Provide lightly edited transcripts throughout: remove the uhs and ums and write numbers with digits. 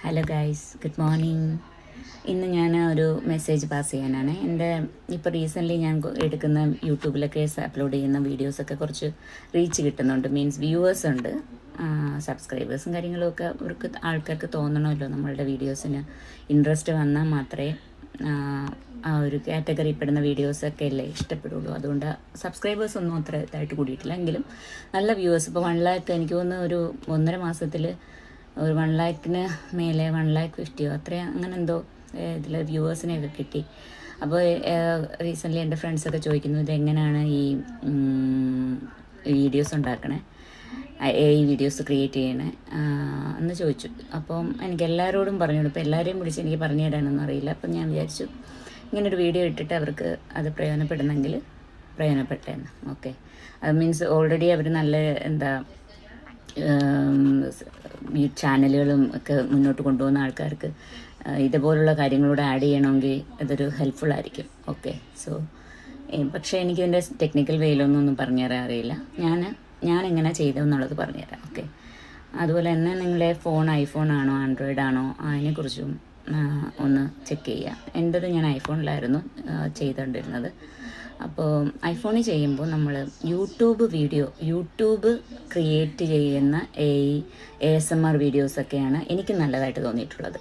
Hello guys, good morning. ഇന്ന് ഞാൻ ഒരു മെസ്സേജ് പാസ് ചെയ്യാനാണ്. എൻ്റെ ഇപ്പോൾ റീസെൻ്റ്ലി ഞാൻ എടുക്കുന്ന യൂട്യൂബിലൊക്കെ അപ്ലോഡ് ചെയ്യുന്ന വീഡിയോസൊക്കെ കുറച്ച് റീച്ച് കിട്ടുന്നുണ്ട്. മീൻസ് വ്യൂവേഴ്സ് ഉണ്ട്, സബ്സ്ക്രൈബേഴ്സും കാര്യങ്ങളൊക്കെ അവർക്ക് ആൾക്കാർക്ക് തോന്നണമല്ലോ നമ്മളുടെ വീഡിയോസിന് ഇൻട്രസ്റ്റ് വന്നാൽ മാത്രമേ ആ ഒരു കാറ്റഗറിപ്പെടുന്ന വീഡിയോസൊക്കെ അല്ലേ ഇഷ്ടപ്പെടുള്ളൂ. അതുകൊണ്ട് സബ്സ്ക്രൈബേഴ്സ് ഒന്നും അത്ര ഇതായിട്ട് കൂടിയിട്ടില്ല, എങ്കിലും നല്ല വ്യൂവേഴ്സ്. ഇപ്പോൾ 1 lakh എനിക്ക് തോന്നുന്നു ഒരു 1.5 മാസത്തിൽ ഒരു 1 lakhന് മേലെ 1,50,000 അത്രയും അങ്ങനെ എന്തോ ഇതിൽ വ്യൂവേഴ്സിനെയൊക്കെ കിട്ടി. അപ്പോൾ റീസെൻ്റ്ലി എൻ്റെ ഫ്രണ്ട്സൊക്കെ ചോദിക്കുന്നു ഇതെങ്ങനെയാണ് ഈ വീഡിയോസ് ഉണ്ടാക്കണേ, ഈ വീഡിയോസ് ക്രിയേറ്റ് ചെയ്യണേ എന്ന് ചോദിച്ചു. അപ്പം എനിക്ക് എല്ലാവരോടും പറഞ്ഞു, ഇപ്പോൾ എല്ലാവരെയും വിളിച്ച് എനിക്ക് പറഞ്ഞു തരാനൊന്നും അറിയില്ല. അപ്പം ഞാൻ വിചാരിച്ചു ഇങ്ങനൊരു വീഡിയോ ഇട്ടിട്ട് അവർക്ക് അത് പ്രയോജനപ്പെടുന്നെങ്കിൽ പ്രയോജനപ്പെട്ടേന്ന്. ഓക്കെ, അത് മീൻസ് ഓൾറെഡി അവർ നല്ല ഈ ചാനലുകളും ഒക്കെ മുന്നോട്ട് കൊണ്ടുപോകുന്ന ആൾക്കാർക്ക് ഇതുപോലുള്ള കാര്യങ്ങളൂടെ ആഡ് ചെയ്യണമെങ്കിൽ അതൊരു ഹെൽപ്ഫുൾ ആയിരിക്കും. ഓക്കെ, സോ പക്ഷേ എനിക്കിതിൻ്റെ ടെക്നിക്കൽ വേയിലൊന്നും പറഞ്ഞു തരാൻ അറിയില്ല. ഞാൻ എങ്ങനെ ചെയ്തതെന്നുള്ളത് പറഞ്ഞുതരാം. ഓക്കെ, അതുപോലെ തന്നെ നിങ്ങളുടെ ഫോൺ ഐഫോൺ ആണോ ആൻഡ്രോയിഡ് ആണോ അതിനെക്കുറിച്ചും ഒന്ന് ചെക്ക് ചെയ്യുക. എൻ്റേത് ഞാൻ ഐഫോണിലായിരുന്നു ചെയ്തുകൊണ്ടിരുന്നത്. അപ്പോൾ ഐഫോണിൽ ചെയ്യുമ്പോൾ നമ്മൾ യൂട്യൂബ് ക്രിയേറ്റ് ചെയ്യുന്ന ASMR വീഡിയോസൊക്കെയാണ് എനിക്ക് നല്ലതായിട്ട് തോന്നിയിട്ടുള്ളത്.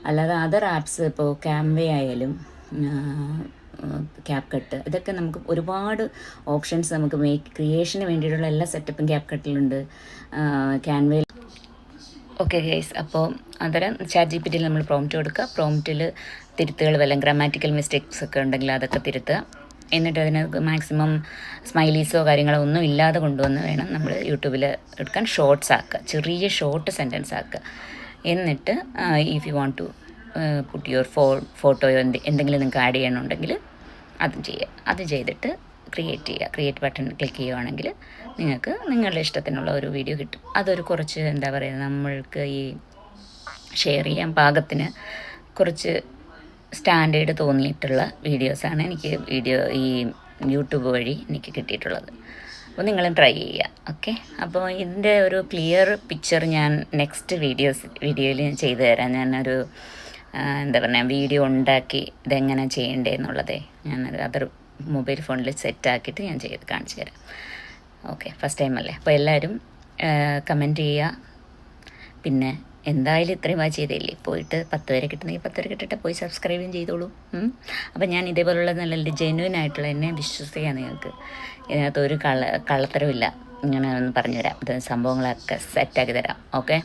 അല്ലാതെ അതർ ആപ്സ് ഇപ്പോൾ ക്യാൻവ ആയാലും ക്യാപ്കട്ട്, ഇതൊക്കെ നമുക്ക് ഒരുപാട് ഓപ്ഷൻസ് നമുക്ക് ക്രിയേഷന് വേണ്ടിയിട്ടുള്ള എല്ലാ സെറ്റപ്പും ക്യാപ്കട്ടിലുണ്ട്, ക്യാൻവയിൽ. ഓക്കെ ഗൈസ്, അപ്പോൾ അന്നേരം ChatGPTയിൽ നമ്മൾ പ്രോംപ്റ്റ് കൊടുക്കുക. പ്രോംപ്റ്റിൽ തിരുത്തുകൾ വല്ലതും ഗ്രാമാറ്റിക്കൽ മിസ്റ്റേക്സ് ഒക്കെ ഉണ്ടെങ്കിൽ അതൊക്കെ തിരുത്തുക. എന്നിട്ട് അതിന് മാക്സിമം സ്മൈലീസോ കാര്യങ്ങളോ ഒന്നും ഇല്ലാതെ കൊണ്ടുവന്ന് വേണം നമ്മൾ യൂട്യൂബിൽ എടുക്കാൻ. ഷോർട്സ് ആക്കുക, ചെറിയ ഷോർട്ട് സെൻറ്റൻസ് ആക്കുക. എന്നിട്ട് if you want to put your ഫോട്ടോയോ എന്തെങ്കിലും നിങ്ങൾക്ക് ആഡ് ചെയ്യണമെന്നുണ്ടെങ്കിൽ അതും ചെയ്യുക. അത് ചെയ്തിട്ട് ക്രിയേറ്റ് ബട്ടൺ ക്ലിക്ക് ചെയ്യുകയാണെങ്കിൽ നിങ്ങൾക്ക് നിങ്ങളുടെ ഇഷ്ടത്തിനുള്ള ഒരു വീഡിയോ കിട്ടും. അതൊരു കുറച്ച് നമ്മൾക്ക് ഈ ഷെയർ ചെയ്യാൻ പാകത്തിന് കുറച്ച് സ്റ്റാൻഡേർഡ് തോന്നിയിട്ടുള്ള വീഡിയോസാണ് എനിക്ക് ഈ യൂട്യൂബ് വഴി എനിക്ക് കിട്ടിയിട്ടുള്ളത്. അപ്പോൾ നിങ്ങളും ട്രൈ ചെയ്യുക. ഓക്കെ, അപ്പോൾ ഇതിൻ്റെ ഒരു ക്ലിയർ പിക്ചർ ഞാൻ നെക്സ്റ്റ് വീഡിയോയിൽ ഞാൻ ചെയ്തു തരാം. ഞാനൊരു വീഡിയോ ഉണ്ടാക്കി ഇതെങ്ങനെ ചെയ്യേണ്ടതെന്നുള്ളതേ ഞാനത് അതർ മൊബൈൽ ഫോണിൽ സെറ്റാക്കിയിട്ട് ഞാൻ കാണിച്ചു തരാം. ഓക്കെ, ഫസ്റ്റ് ടൈം അല്ലേ, അപ്പോൾ എല്ലാവരും കമൻറ്റ് ചെയ്യുക. പിന്നെ എന്തായാലും ഇത്രയും ചെയ്തില്ലേ, പോയിട്ട് 10 വരെ കിട്ടുന്നെങ്കിൽ 10 വരെ കിട്ടട്ടെ, പോയി സബ്സ്ക്രൈബും ചെയ്തോളൂ. അപ്പോൾ ഞാൻ ഇതേപോലുള്ള നല്ല ജെന്യുവൻ ആയിട്ടുള്ള എന്നെ വിശ്വസിക്കാൻ നിങ്ങൾക്ക് ഇതിനകത്ത് ഒരു കള്ളത്തരമില്ല. ഇങ്ങനെ ഒന്ന് പറഞ്ഞുതരാം, ഇത് സംഭവങ്ങളൊക്കെ സെറ്റാക്കി തരാം. ഓക്കെ.